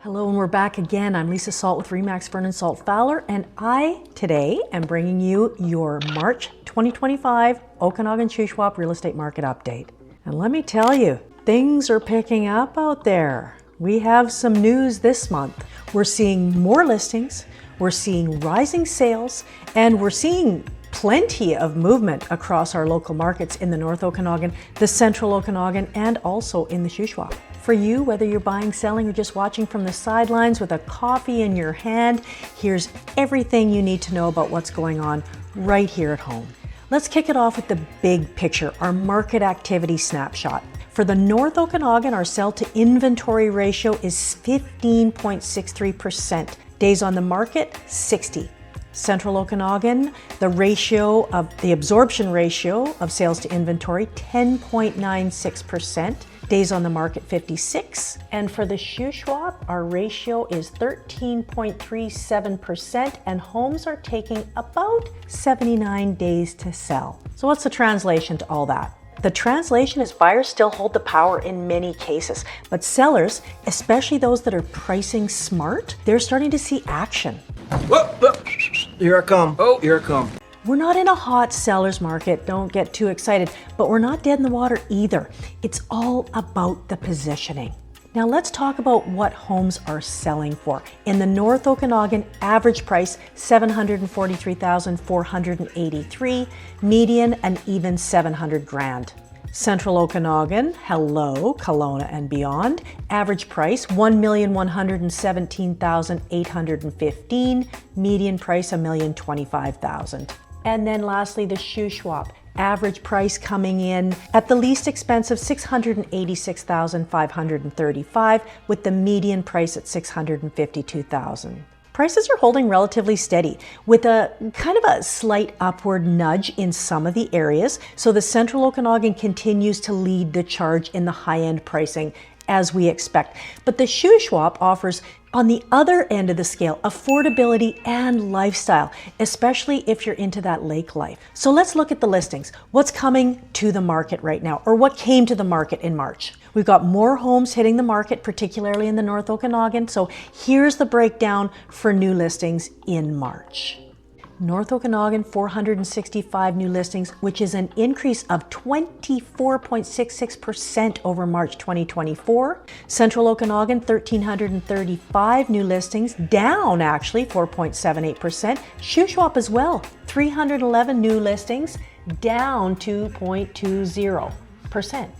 Hello, and we're back again. I'm Lisa Salt with Vernon Salt Fowler, and I today am bringing you your March 2025 Okanagan Shuswap real estate market update. And let me tell you, things are picking up out there. We have some news this month. We're seeing more listings, we're seeing rising sales, and we're seeing plenty of movement across our local markets in the North Okanagan, the Central Okanagan, and also in the Shuswap. For you, whether you're buying, selling, or just watching from the sidelines with a coffee in your hand, here's everything you need to know about what's going on right here at home. Let's kick it off with the big picture, our market activity snapshot. For the North Okanagan, our sell to inventory ratio is 15.63%. Days on the market, 60. Central Okanagan, the absorption ratio of sales to inventory, 10.96%. Days on the market, 56. And for the Shuswap, our ratio is 13.37%, and homes are taking about 79 days to sell. So what's the translation to all that? The translation is buyers still hold the power in many cases, but sellers, especially those that are pricing smart, they're starting to see action. Whoa, whoa. Here I come. Oh, here I come. We're not in a hot seller's market, don't get too excited, but we're not dead in the water either. It's all about the positioning. Now let's talk about what homes are selling for. In the North Okanagan, average price, $743,483, median an even 700 grand. Central Okanagan, hello, Kelowna and beyond, average price $1,117,815, median price $1,025,000. And then lastly, the Shuswap, average price coming in at the least expensive $686,535, with the median price at $652,000. Prices are holding relatively steady with a kind of a slight upward nudge in some of the areas. So the Central Okanagan continues to lead the charge in the high-end pricing as we expect. But the Shuswap offers, on the other end of the scale, affordability and lifestyle, especially if you're into that lake life. So let's look at the listings. What's coming to the market right now, or what came to the market in March? We've got more homes hitting the market, particularly in the North Okanagan. So here's the breakdown for new listings in March. North Okanagan, 465 new listings, which is an increase of 24.66% over March 2024. Central Okanagan, 1,335 new listings, down actually 4.78%. Shuswap as well, 311 new listings, down 2.20%.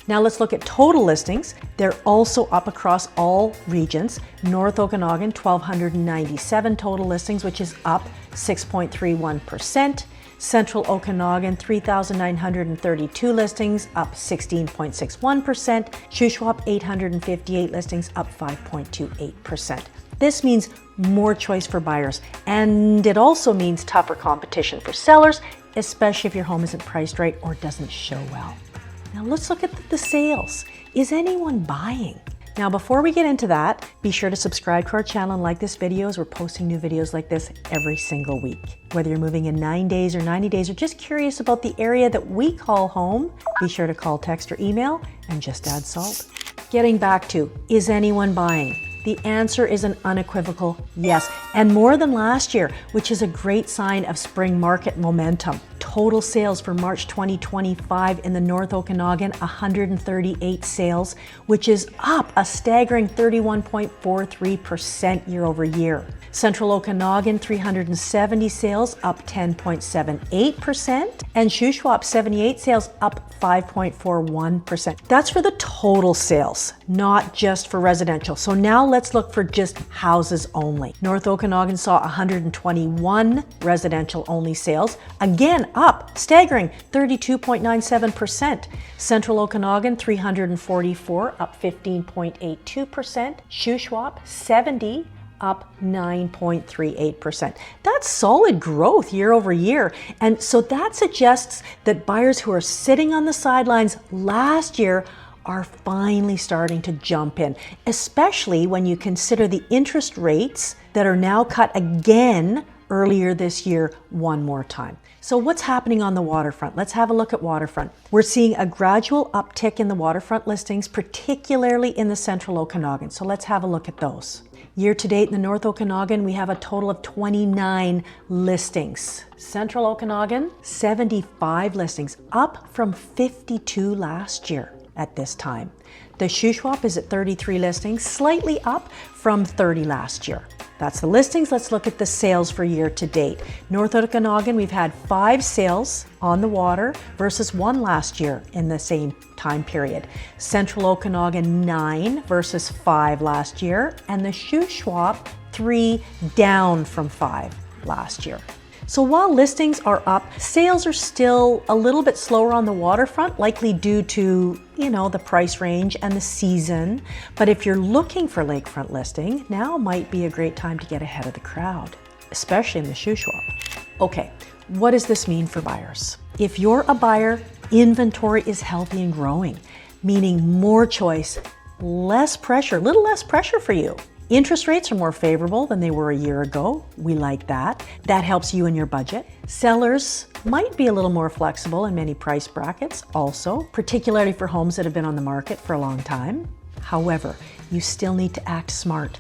Now let's look at total listings. They're also up across all regions. North Okanagan, 1,297 total listings, which is up 6.31%. Central Okanagan, 3,932 listings, up 16.61%. Shuswap, 858 listings, up 5.28%. This means more choice for buyers, and it also means tougher competition for sellers, especially if your home isn't priced right or doesn't show well. Now let's look at the sales. Is anyone buying? Now before we get into that, be sure to subscribe to our channel and like this video, as we're posting new videos like this every single week. Whether you're moving in 9 days or 90 days or just curious about the area that we call home, be sure to call, text, or email and just add salt. Getting back to, is anyone buying? The answer is an unequivocal yes, and more than last year, which is a great sign of spring market momentum. Total sales for March 2025 in the North Okanagan, 138 sales, which is up a staggering 31.43% year over year. Central Okanagan, 370 sales, up 10.78%, and Shuswap, 78 sales, up 5.41%. That's for the total sales, not just for residential. So now let's look for just houses only. North Okanagan saw 121 residential only sales, again up staggering 32.97%. Central Okanagan, 344, up 15.82%. Shuswap, 70, up 9.38%. That's solid growth year over year. And so that suggests that buyers who are sitting on the sidelines last year are finally starting to jump in, especially when you consider the interest rates that are now cut again earlier this year one more time. So what's happening on the waterfront? Let's have a look at Waterfront. We're seeing a gradual uptick in the waterfront listings, particularly in the Central Okanagan. So let's have a look at those. Year to date in the North Okanagan, we have a total of 29 listings. Central Okanagan, 75 listings, up from 52 last year at this time. The Shuswap is at 33 listings, slightly up from 30 last year. That's the listings. Let's look at the sales for year to date. North Okanagan, we've had 5 sales on the water versus 1 last year in the same time period. Central Okanagan, 9 versus 5 last year. And the Shuswap, 3 down from 5 last year. So while listings are up, sales are still a little bit slower on the waterfront, likely due to, the price range and the season. But if you're looking for lakefront listing, now might be a great time to get ahead of the crowd, especially in the Shuswap. Okay, what does this mean for buyers? If you're a buyer, inventory is healthy and growing, meaning more choice, less pressure, a little less pressure for you. Interest rates are more favorable than they were a year ago. We like that. That helps you in your budget. Sellers might be a little more flexible in many price brackets also, particularly for homes that have been on the market for a long time. However, you still need to act smart.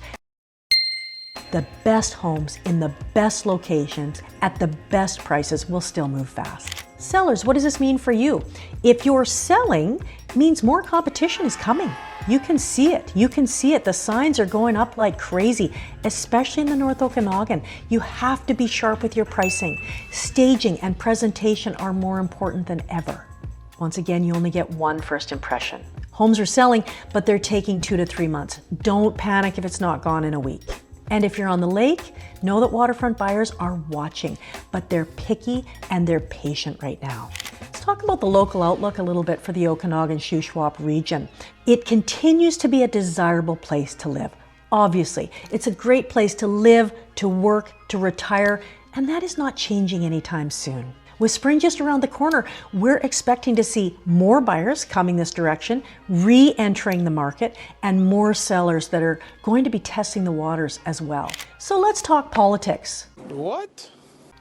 The best homes in the best locations at the best prices will still move fast. Sellers, what does this mean for you? If you're selling, it means more competition is coming. You can see it. You can see it. The signs are going up like crazy, especially in the North Okanagan. You have to be sharp with your pricing. Staging and presentation are more important than ever. Once again, you only get one first impression. Homes are selling, but they're taking 2 to 3 months. Don't panic if it's not gone in a week. And if you're on the lake, know that waterfront buyers are watching, but they're picky and they're patient right now. Let's talk about the local outlook a little bit for the Okanagan Shuswap region. It continues to be a desirable place to live. Obviously, it's a great place to live, to work, to retire, and that is not changing anytime soon. With spring just around the corner, we're expecting to see more buyers coming this direction, re-entering the market, and more sellers that are going to be testing the waters as well. So let's talk politics. What?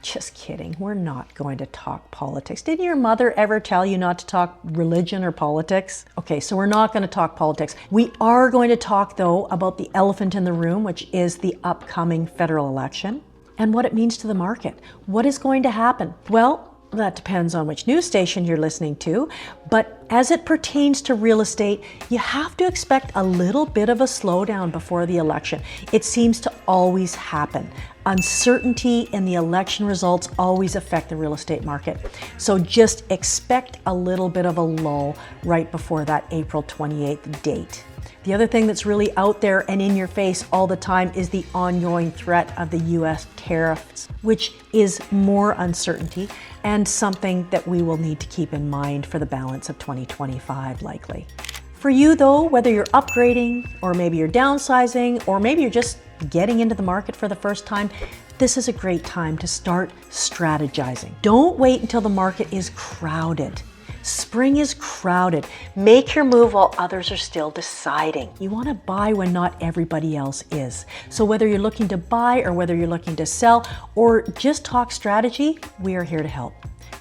Just kidding, we're not going to talk politics. Didn't your mother ever tell you not to talk religion or politics? Okay, so we're not going to talk politics. We are going to talk, though, about the elephant in the room, which is the upcoming federal election, and what it means to the market. What is going to happen? Well, that depends on which news station you're listening to, but as it pertains to real estate, you have to expect a little bit of a slowdown before the election. It seems to always happen. Uncertainty in the election results always affect the real estate market. So just expect a little bit of a lull right before that April 28th date. The other thing that's really out there and in your face all the time is the ongoing threat of the US tariffs, which is more uncertainty and something that we will need to keep in mind for the balance of 2025 likely. For you though, whether you're upgrading or maybe you're downsizing or maybe you're just getting into the market for the first time, this is a great time to start strategizing. Don't wait until the market is crowded. Spring is crowded. Make your move while others are still deciding. You want to buy when not everybody else is. So whether you're looking to buy or whether you're looking to sell or just talk strategy, we are here to help.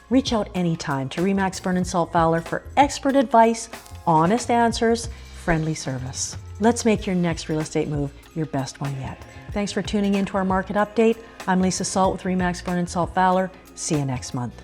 Reach out anytime to RE/MAX Vernon Salt Fowler for expert advice, honest answers, friendly service. Let's make your next real estate move your best one yet. Thanks for tuning in to our market update. I'm Lisa Salt with RE/MAX Vernon Salt Fowler. See you next month.